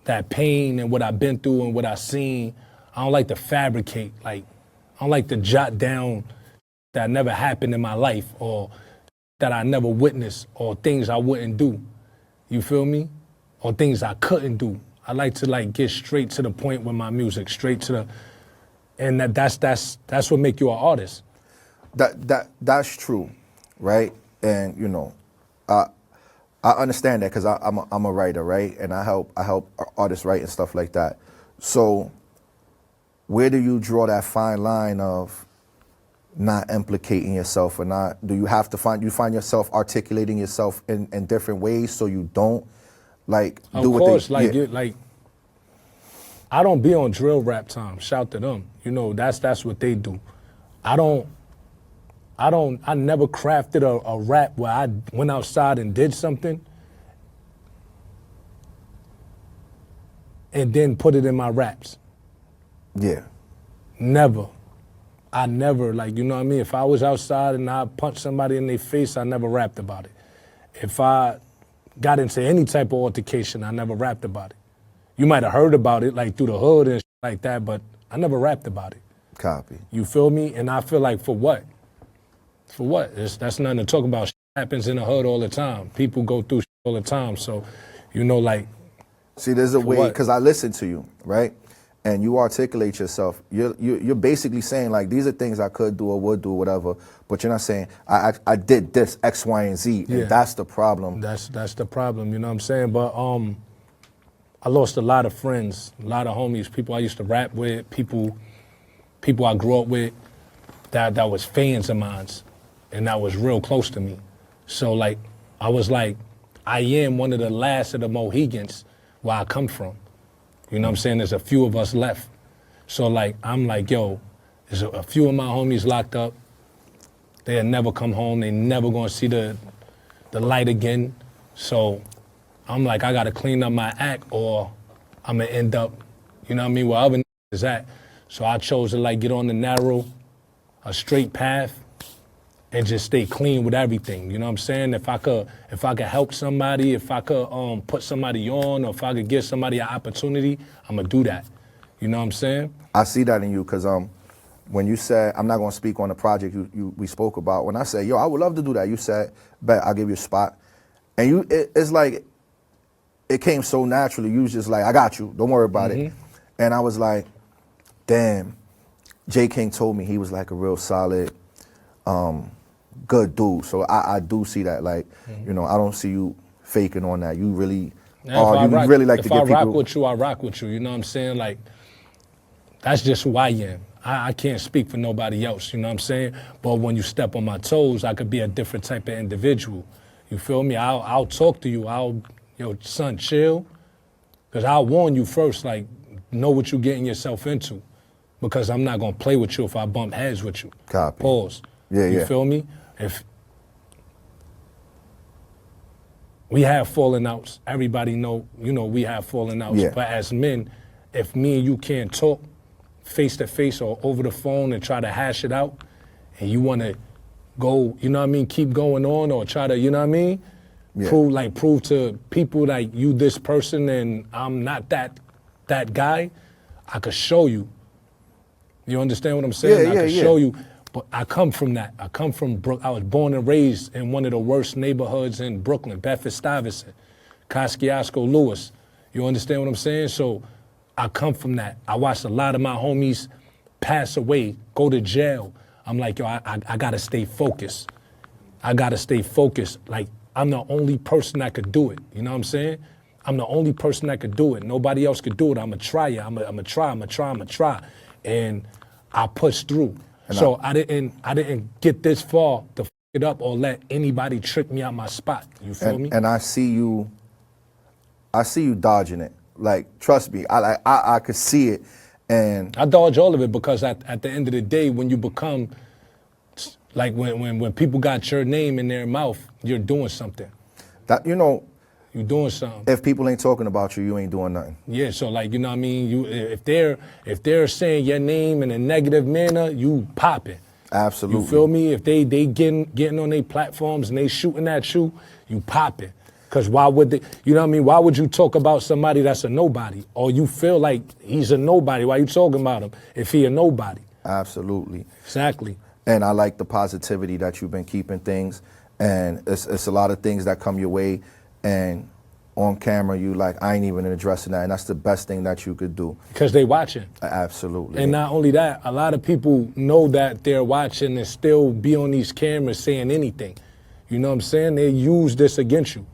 that pain and what I've been through and what I've seen. I don't like to fabricate. Like, I don't like to jot down that never happened in my life or that I never witnessed or things I wouldn't do. You feel me? Or things I couldn't do. I like to like get straight to the point with my music, straight to the, and that's what make you an artist. That's true, right? And you know, I understand that because I'm a writer, right? And I help artists write and stuff like that. So where do you draw that fine line of not implicating yourself or not? Do you have to find yourself articulating yourself in different ways so you don't like do what they? Of course, like I don't be on drill rap time. Shout to them. You know, that's what they do. I never crafted a rap where I went outside and did something and then put it in my raps. Yeah. Never. I never, like, you know what I mean? If I was outside and I punched somebody in their face, I never rapped about it. If I got into any type of altercation, I never rapped about it. You might have heard about it, like, through the hood and shit like that, but I never rapped about it. Copy. You feel me? And I feel like, for what? For what? That's nothing to talk about. Shit happens in the hood all the time. People go through shit all the time. So, you know, like. See, there's a way, what? because I listen to you, right? And you articulate yourself. You're basically saying, like, these are things I could do or would do or whatever, but you're not saying, I did this, X, Y, and Z, and Yeah. that's the problem. That's the problem, you know what I'm saying? But I lost a lot of friends, a lot of homies, people I used to rap with, people I grew up with that was fans of mine and that was real close to me. So, like, I was like, I am one of the last of the Mohegans where I come from. You know what I'm saying? There's a few of us left. So, like, I'm like, yo, there's a few of my homies locked up. They'll never come home. They never gonna see the light again. So I'm like, I gotta clean up my act or I'm gonna end up, you know what I mean, where other is at. So I chose to like get on the narrow, a straight path and just stay clean with everything. You know what I'm saying? If I could help somebody, if I could put somebody on, or if I could give somebody an opportunity, I'm gonna do that. You know what I'm saying? I see that in you because when you said, I'm not going to speak on the project we spoke about, when I said, yo, I would love to do that, you said, bet, I'll give you a spot. And it's like, it came so naturally. You was just like, I got you, don't worry about it. And I was like, damn, J. King told me he was like a real solid, good dude. So I do see that. Like, you know, I don't see you faking on that. You really, really like to give people. If I rock with you, I rock with you. You know what I'm saying? Like, that's just who I am. I can't speak for nobody else, you know what I'm saying? But when you step on my toes, I could be a different type of individual. You feel me? I'll talk to you. Yo, son, chill. Because I'll warn you first, like, know what you're getting yourself into. Because I'm not going to play with you if I bump heads with you. Copy. Pause. Yeah. You feel me? If we have falling outs, everybody know, you know, we have falling outs. Yeah. But as men, if me and you can't talk face to face or over the phone and try to hash it out, and you want to go, you know what I mean, keep going on or try to, you know what I mean, prove to people like you this person and I'm not that guy, I could show you. You understand what I'm saying? I could show you. But I come from that. I come from I was born and raised in one of the worst neighborhoods in Brooklyn, Bedford-Stuyvesant, Kosciuszko, Lewis. You understand what I'm saying? So I come from that. I watched a lot of my homies pass away, go to jail. I'm like, yo, I gotta stay focused. I gotta stay focused. Like, I'm the only person that could do it. You know what I'm saying? I'm the only person that could do it. Nobody else could do it. I'm gonna try it. I'm gonna try. And I pushed through. So I didn't get this far to f it up or let anybody trick me out my spot. You feel me? And I see you dodging it. Like, trust me, I could see it. And I dodge all of it because at the end of the day, when you become, like when people got your name in their mouth, you're doing something. That, you know, you're doing something. If people ain't talking about you, you ain't doing nothing. Yeah, so like, you know what I mean? If they're saying your name in a negative manner, you popping. Absolutely. You feel me? If they getting on their platforms and they shooting at you, you popping. Because why would they, you know what I mean? Why would you talk about somebody that's a nobody? Or you feel like he's a nobody, why you talking about him if he a nobody? Absolutely. Exactly. And I like the positivity that you've been keeping things. And it's a lot of things that come your way. And on camera, you like, I ain't even addressing that. And that's the best thing that you could do. Because they watching. Absolutely. And not only that, a lot of people know that they're watching and still be on these cameras saying anything. You know what I'm saying? They use this against you.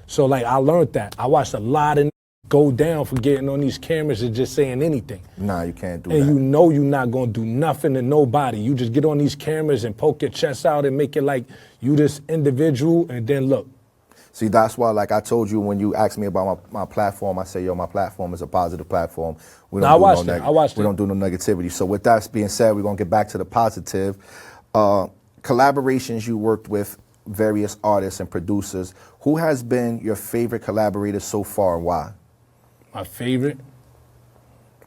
So like, I learned that. I watched a lot of go down for getting on these cameras and just saying anything. Nah, you can't do that. And you know you're not gonna do nothing to nobody. You just get on these cameras and poke your chest out and make it like you this individual, and then look. See, that's why, like I told you when you asked me about my platform, I say, yo, my platform is a positive platform. We don't I watched it. We don't do no negativity. So with that being said, we're gonna get back to the positive. Collaborations you worked with various artists and producers. Who has been your favorite collaborator so far and why? My favorite?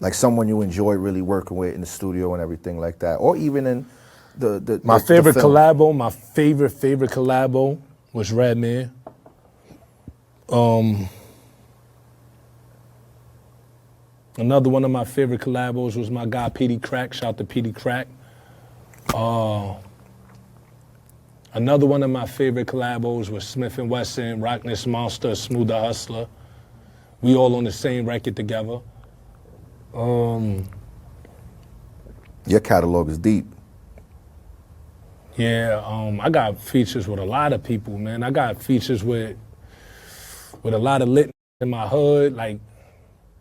Like someone you enjoy really working with in the studio and everything like that. Or even in the My favorite film. collabo, my favorite collabo was Redman. Another one of my favorite collabos was my guy PD Crack. Shout out to PD Crack. Another one of my favorite collabos was Smith & Wesson, Rockness Monster, Smooth the Hustler. We all on the same record together. Your catalog is deep. Yeah, I got features with a lot of people, man. I got features with a lot of lit in my hood, like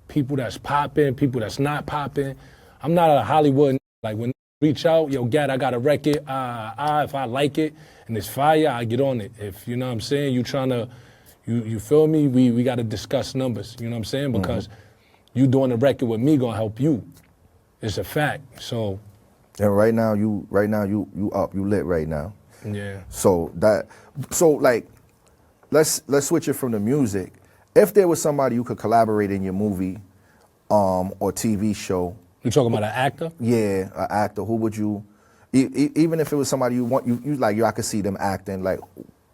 people that's popping, people that's not popping. I'm not a Hollywood, like when reach out, yo, Gat, I got a record, if I like it and it's fire, I get on it. If, you know what I'm saying, you trying to, you feel me, we got to discuss numbers, you know what I'm saying? Because you doing a record with me gonna help you. It's a fact, so. And right now you up, you lit right now. Yeah. So like, let's switch it from the music. If there was somebody you could collaborate in your movie or TV show. You talking about an actor? Yeah, an actor. Who would you, even if it was somebody you want, you like, yo, I could see them acting. Like,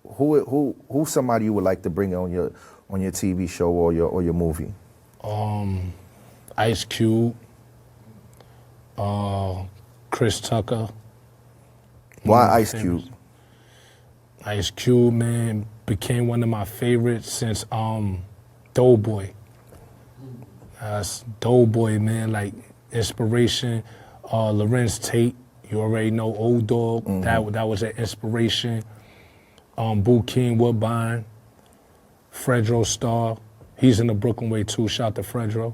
who's somebody you would like to bring on your TV show or your movie? Ice Cube, Chris Tucker. Why Ice Cube? Ice Cube, man, became one of my favorites since Doughboy. Doughboy, man, like inspiration. Lorenz Tate, you already know, Old Dog, that was an inspiration. Boo King Woodbine, Fredro Starr, he's in the Brooklyn way too, shout out to Fredro.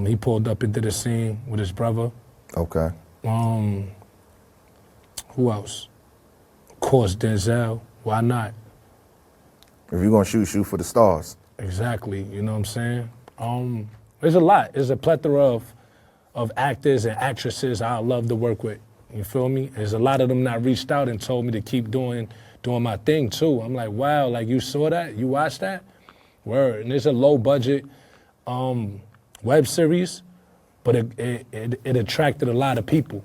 He pulled up and did a scene with his brother. Okay. Who else? Of course, Denzel, why not? If you're gonna shoot for the stars. Exactly, you know what I'm saying? There's a lot, there's a plethora of actors and actresses I love to work with, you feel me? There's a lot of them that reached out and told me to keep doing my thing too. I'm like, wow, like you saw that? You watched that? Word, and it's a low budget web series, but it attracted a lot of people.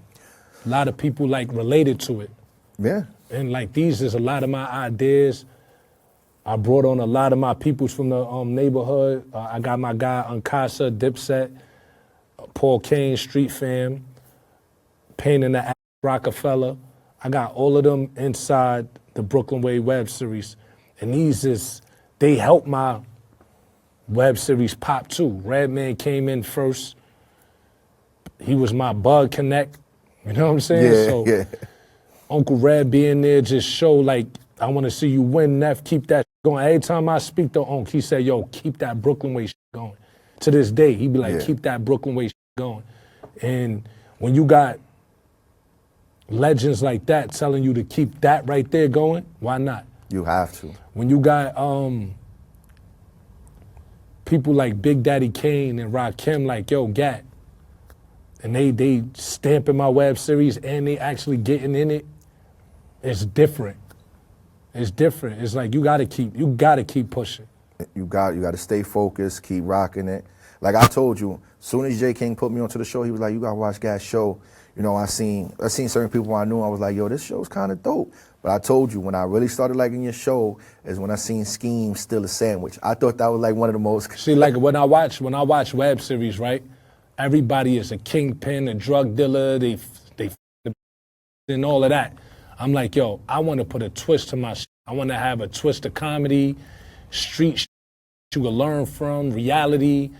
A lot of people like related to it. Yeah. And like these is a lot of my ideas. I brought on a lot of my peoples from the neighborhood. I got my guy Uncasa, Dipset, Paul Kane, Street Fam, Pain in the Rockefeller. I got all of them inside the Brooklyn Way web series. And they helped my web series pop too. Redman came in first. He was my bug connect. You know what I'm saying? Yeah, So yeah. Uncle Red being there just show like, I want to see you win, Neff. Keep that going. Every time I speak to Unc, he said, yo, keep that Brooklyn Way going. To this day, he be like, Yeah. keep that Brooklyn Way going. And when you got legends like that telling you to keep that right there going, why not? You have to. When you got people like Big Daddy Kane and Rakim like, yo, Gat, and they stamping my web series and they actually getting in it, it's different. It's different. It's like you gotta keep pushing. You got to stay focused, keep rocking it. Like I told you, as soon as J. King put me onto the show, he was like, you gotta watch Gat's show. You know, I seen certain people I knew, I was like, yo, this show's kind of dope. But I told you, when I really started liking your show is when I seen Scheme Still a Sandwich. I thought that was like one of the most... See, like when I watch web series, right? Everybody is a kingpin, a drug dealer, they and all of that. I'm like, yo, I want to put a twist to my shit. I want to have a twist of comedy, street shit you can learn from, reality,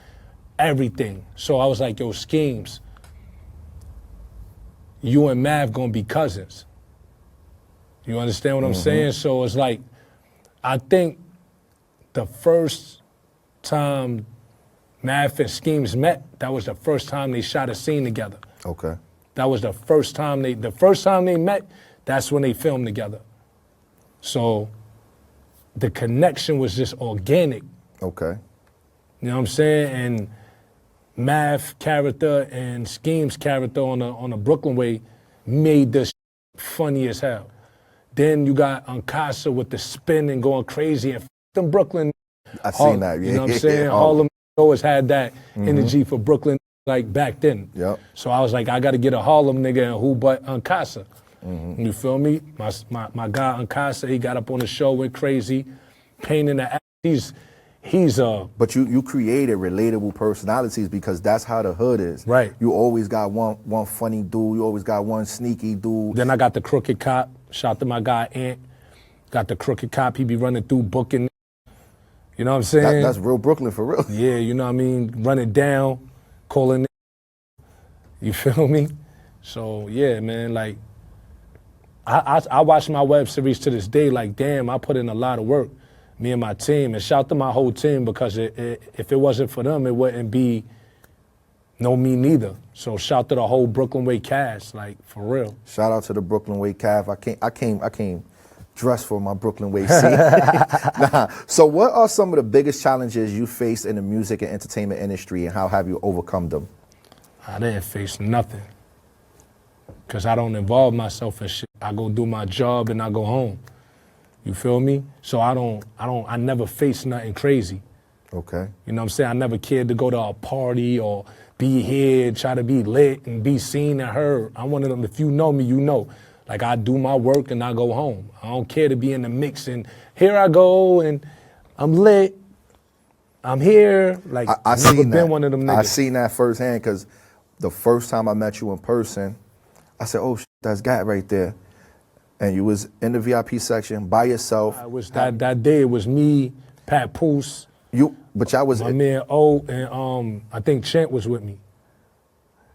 everything. So I was like, yo, Schemes, you and Mav gonna be cousins. You understand what I'm saying? So it's like, I think the first time Mav and Schemes met, that was the first time they shot a scene together. Okay. That was the first time they met, that's when they filmed together. So the connection was just organic. Okay. You know what I'm saying? And Math character and Scheme's character on a Brooklyn Way made this funny as hell. Then you got Uncasa with the spin and going crazy and them Brooklyn. I seen that, yeah. You know what I'm saying? Harlem always had that energy for Brooklyn like back then. Yep. So I was like, I got to get a Harlem nigga and who but Uncasa. You feel me? My guy Uncasa, he got up on the show, went crazy, pain in the ass. He's But you created relatable personalities because that's how the hood is. Right. You always got one funny dude. You always got one sneaky dude. Then I got the crooked cop. Shout to my guy Ant. Got the crooked cop. He be running through booking. You know what I'm saying? That's real Brooklyn for real. Yeah, you know what I mean? Running down, calling. You feel me? So yeah, man. Like I watch my web series to this day. Like damn, I put in a lot of work. Me and my team, and shout to my whole team because if it wasn't for them, it wouldn't be no me neither. So shout to the whole Brooklyn Way cast, like for real. Shout out to the Brooklyn Way Cav. I came dressed for my Brooklyn Way scene. So what are some of the biggest challenges you faced in the music and entertainment industry, and how have you overcome them? I didn't face nothing because I don't involve myself in shit. I go do my job and I go home. You feel me? So I never faced nothing crazy. Okay. You know what I'm saying? I never cared to go to a party or be here, try to be lit and be seen and heard. I'm one of them, if you know me, you know. Like I do my work and I go home. I don't care to be in the mix and here I go and I'm lit. I'm here. Like I've never been one of them niggas. I seen that firsthand because the first time I met you in person, I said, oh, that's Gat right there. And you was in the VIP section by yourself. I was that day. It was me, Pat Poose. But y'all was my man O, and I think Chant was with me.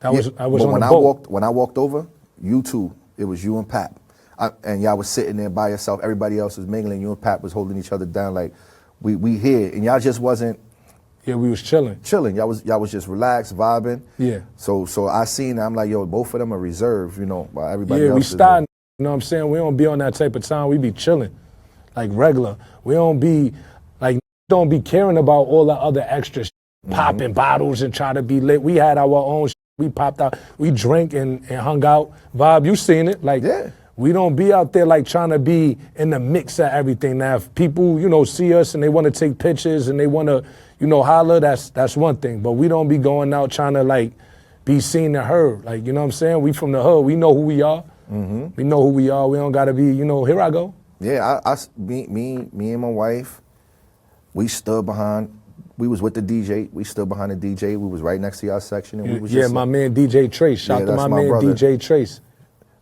I was on when the I boat. When I walked over, you two, it was you and Pat, and y'all was sitting there by yourself. Everybody else was mingling. You and Pat was holding each other down like we here, and y'all just wasn't. Yeah, we was chilling. Y'all was just relaxed, vibing. Yeah. So I seen that. I'm like, yo, both of them are reserved, you know, while everybody else. Yeah, we is starting. You know what I'm saying? We don't be on that type of time. We be chilling, like regular. We don't be caring about all the other extra popping bottles and try to be lit. We had our own we popped out. We drank and hung out. Vibe, you seen it. Like, yeah. We don't be out there like trying to be in the mix of everything. Now, if people, you know, see us and they want to take pictures and they want to, you know, holler, that's one thing. But we don't be going out trying to like be seen and heard. Like, you know what I'm saying? We from the hood. We know who we are. We know who we are. We don't gotta be, you know, here I go. Yeah, me and my wife, we stood behind, we was with the DJ, we stood behind the DJ, we was right next to y'all section. And we was my man DJ Trace. Shout to my man brother. DJ Trace.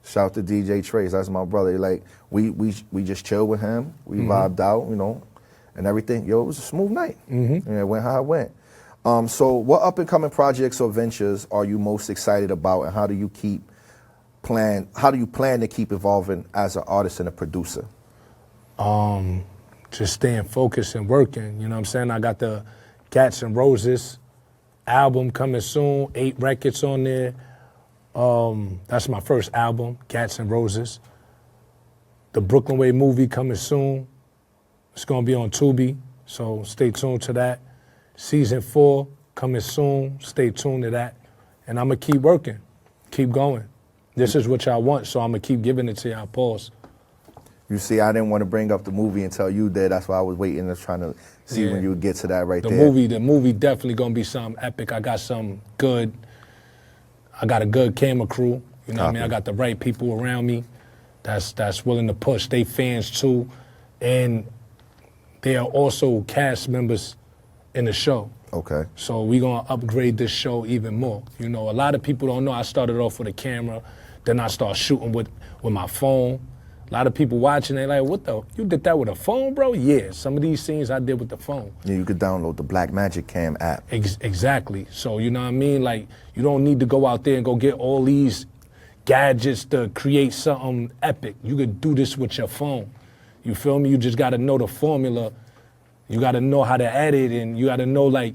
Shout out to DJ Trace. That's my brother. Like we just chilled with him. We vibed out, you know, and everything. Yo, it was a smooth night. And it went how it went. So what up and coming projects or ventures are you most excited about, and how do you plan to keep evolving as an artist and a producer? Just staying focused and working. You know what I'm saying? I got the Gats and Roses album coming soon, 8 records on there. That's my first album, Gats and Roses. The Brooklyn Way movie coming soon. It's gonna be on Tubi, so stay tuned to that. Season 4 coming soon, stay tuned to that. And I'm gonna keep working, keep going. This is what y'all want, so I'm gonna keep giving it to y'all. Pause. You see, I didn't want to bring up the movie until you did. That's why I was waiting and trying to see when you would get to that right there. The movie definitely gonna be something epic. I got a good camera crew. You know what I mean? I got the right people around me that's willing to push. They fans too. And they are also cast members in the show. Okay. So we gonna upgrade this show even more. You know, a lot of people don't know I started off with a camera, then I started shooting with my phone. A lot of people watching, they like, you did that with a phone, bro? Yeah, some of these scenes I did with the phone. Yeah, you could download the Black Magic Cam app. Exactly. So, you know what I mean? Like, you don't need to go out there and go get all these gadgets to create something epic. You could do this with your phone. You feel me? You just gotta know the formula. You gotta know how to edit, and you gotta know, like,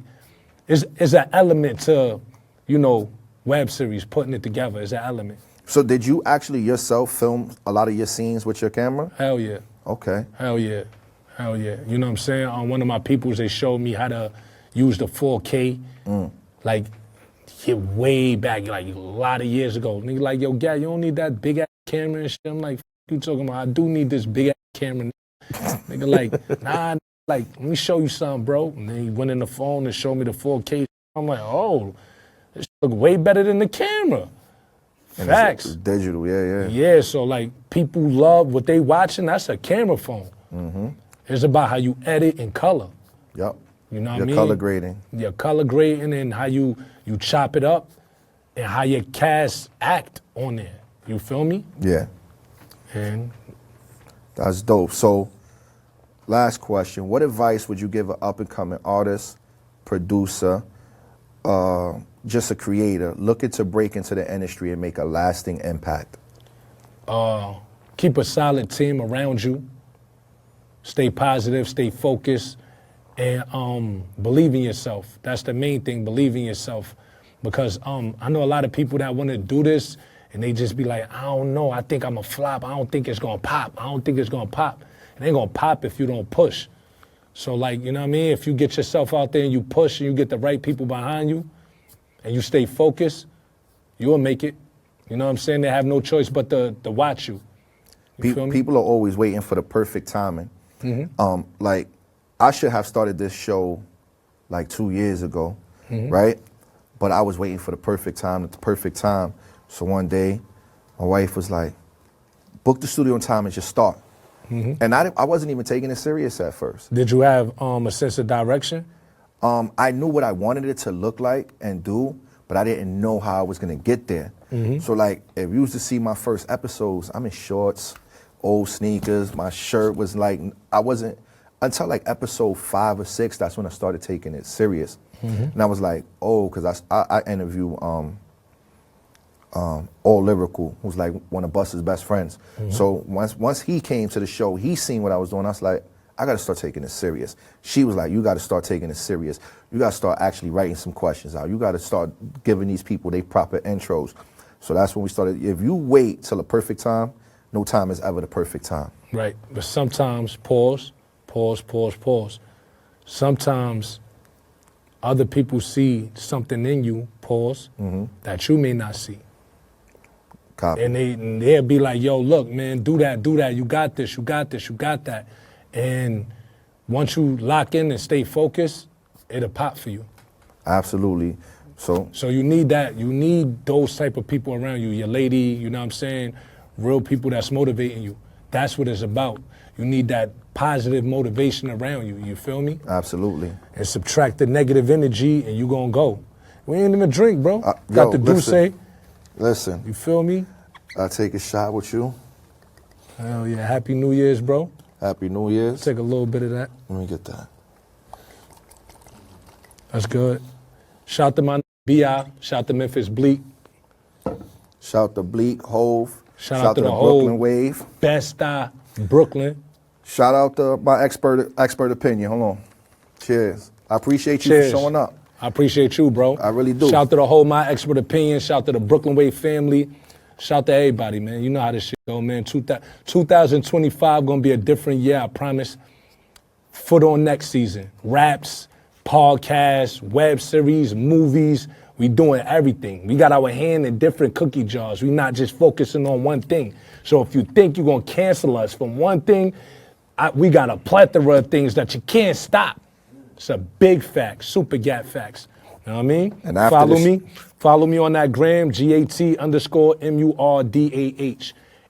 it's an element to, you know, web series, putting it together is an element. So did you actually yourself film a lot of your scenes with your camera? Hell yeah. Okay. Hell yeah. Hell yeah. You know what I'm saying? On one of my peoples, they showed me how to use the 4K, like way back, like a lot of years ago. Nigga like, yo, Gat, you don't need that big ass camera and shit. I'm like, you talking about? I do need this big ass camera. Nigga like, nah, like, let me show you something, bro. And then he went in the phone and showed me the 4K. I'm like, oh, this look way better than the camera. And Facts. It's digital, yeah. Yeah, so like people love what they watching. That's a camera phone. It's about how you edit and color. Yep. You know what I Your mean? color grading. Your color grading and how you chop it up and how your cast act on there. You feel me? Yeah. And That's dope. So, last question. What advice would you give an up-and-coming artist, producer, just a creator looking to break into the industry and make a lasting impact? keep a solid team around you. Stay positive, stay focused, and believe in yourself. That's the main thing, believe in yourself. Because I know a lot of people that want to do this, and they just be like, I don't know, I think I'm a flop. I don't think it's going to pop. I don't think it's going to pop. It ain't going to pop if you don't push. So, like, you know what I mean? If you get yourself out there and you push and you get the right people behind you and you stay focused, you'll make it. You know what I'm saying? They have no choice but to watch you. Feel me? People are always waiting for the perfect timing. Like, I should have started this show like 2 years ago, right? But I was waiting for the perfect time at the perfect time. So one day, my wife was like, book the studio time and just start. And I wasn't even taking it serious at first. Did you have a sense of direction? I knew what I wanted it to look like and do, but I didn't know how I was gonna get there. So like, if you used to see my first episodes, I'm in shorts, old sneakers, my shirt was like, I wasn't, until like episode 5 or 6, that's when I started taking it serious. And I was like, oh, because I interview All Lyrical, who's like one of Busta's best friends. So once he came to the show, he seen what I was doing. I was like, I got to start taking it serious. She was like, you got to start taking it serious. You got to start actually writing some questions out. You got to start giving these people their proper intros. So that's when we started. If you wait till the perfect time, no time is ever the perfect time. Right, but sometimes pause. Sometimes other people see something in you, pause, that you may not see. Copy. And they'll be like, yo, look, man, do that. You got this, you got that. And once you lock in and stay focused, it'll pop for you. Absolutely. So you need that. You need those type of people around you. Your lady, you know what I'm saying? Real people that's motivating you. That's what it's about. You need that positive motivation around you. You feel me? absolutely. And subtract the negative energy, and you gonna go. We ain't even drink, bro. Got yo, the Douce. listen. You feel me? I take a shot with you. Hell yeah. Happy New Year's, bro. Happy New Year's. Take a little bit of that. Let me get that. That's good. Shout to my B.I. Shout to Memphis Bleak. Shout to Bleak, Hove. Shout out to the Brooklyn whole Wave. Best Brooklyn. Shout out to my expert opinion. Hold on. Cheers. I appreciate you Cheers. for showing up. I appreciate you, bro. I really do. Shout to the whole My Expert Opinion. Shout to the Brooklyn Wave family. Shout to everybody, man. You know how this shit go, man. 2025 gonna be a different year, I promise. Foot on next season. Raps, podcasts, web series, movies. We doing everything. We got our hand in different cookie jars. We not just focusing on one thing. So if you think you're gonna cancel us from one thing, we got a plethora of things that you can't stop. It's a big fact, super Gat facts. You know what I mean? And after Follow me on that gram, GAT_MURDAH.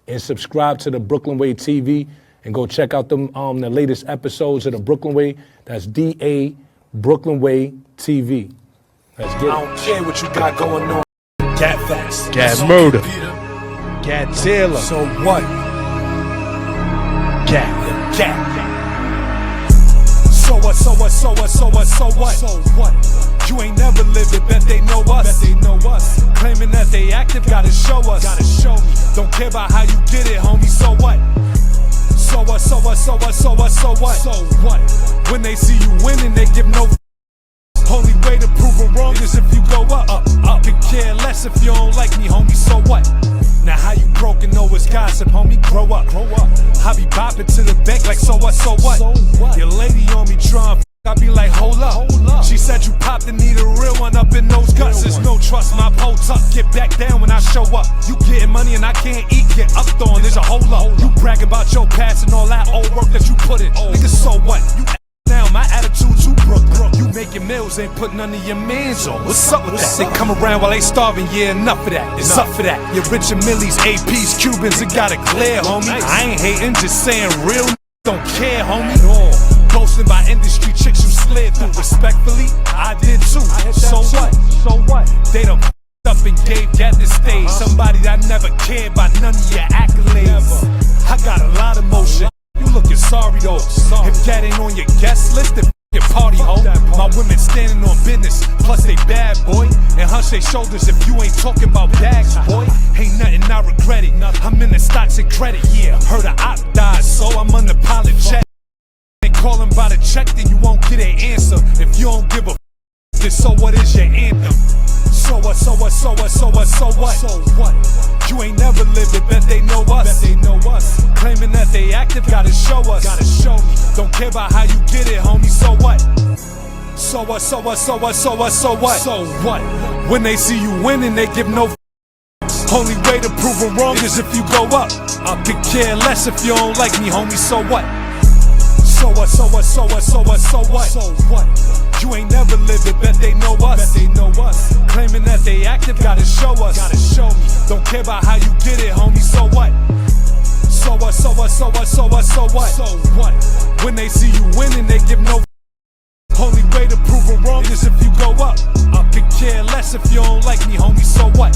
And subscribe to the Brooklyn Way TV and go check out the latest episodes of the Brooklyn Way. That's DA Brooklyn Way TV. Let's get it. I don't care what you got going on. Gat facts. Gat murder. Gat Taylor. So what? Gat. So what? So what? So what? So what? So what? So what? You ain't never lived it, bet they know us. Bet they know us. Claiming that they active, gotta show us. Gotta show me. Don't care about how you get it, homie. So what? So what? So what? So what? So what? So what? So what? When they see you winning, they give no. Only way to prove them wrong is if you go up. Could care less if you don't like me, homie. So what? Now how you broken know it's gossip, homie. Grow up. I be bopping to the bank like so what? So what? Your lady on me trying. I be like, hold up. She said you popped and need a real one up in those guts. There's no trust, my pole tuck. Get back down when I show up. You getting money and I can't eat, get up on. There's a hold up. You bragging about your past and all that old work that you put in. Nigga, so what? You now, my attitude too broke. You making meals, ain't put none of your mans on. What's up with that? They come around while they starving, yeah, enough of that. It's up for that. You're rich and millies, APs, Cubans, it got it clear, homie. I ain't hating, just saying real don't care, homie. Boasting by industry chicks you slid through. Respectfully, I did too. So what? So what? They done up and gave Gat the stage. Somebody that never cared about none of your accolades. I got a lot of motion. You looking sorry though. If Gat ain't on your guest list, then your party hoe. My women standing on business, plus they bad, boy. And hunch they shoulders if you ain't talking about bags, boy. Ain't nothing I regret it. I'm in the stocks and credit, yeah. Heard a op died, so I'm unapologetic. Ain't calling by the check, then you won't get an answer. If you don't give a then so what is your anthem? So what? So what? So what? So what? So what? So what? You ain't never lived it, bet they know us. Bet they know us. Claiming that they active, gotta show us. Gotta show me. Don't care about how you get it, homie. So what? So what? So what? So what? So what? So what? So what? When they see you winning, they give no. Only way to prove them wrong is if you go up. I could care less if you don't like me, homie. So what? So what? So what? So what? So what? So what? So what? You ain't never lived it, bet they know us. Bet they know us. Claiming that they active, gotta show us. Gotta show me. Don't care about how you get it, homie. So what? So what? So what? So what? So what? So what? So what? When they see you winning, they give no. Only way to prove them wrong is if you go up. I could care less if you don't like me, homie. So what?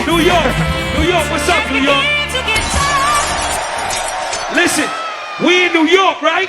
New York, what's up, New York? Listen, we in New York, right?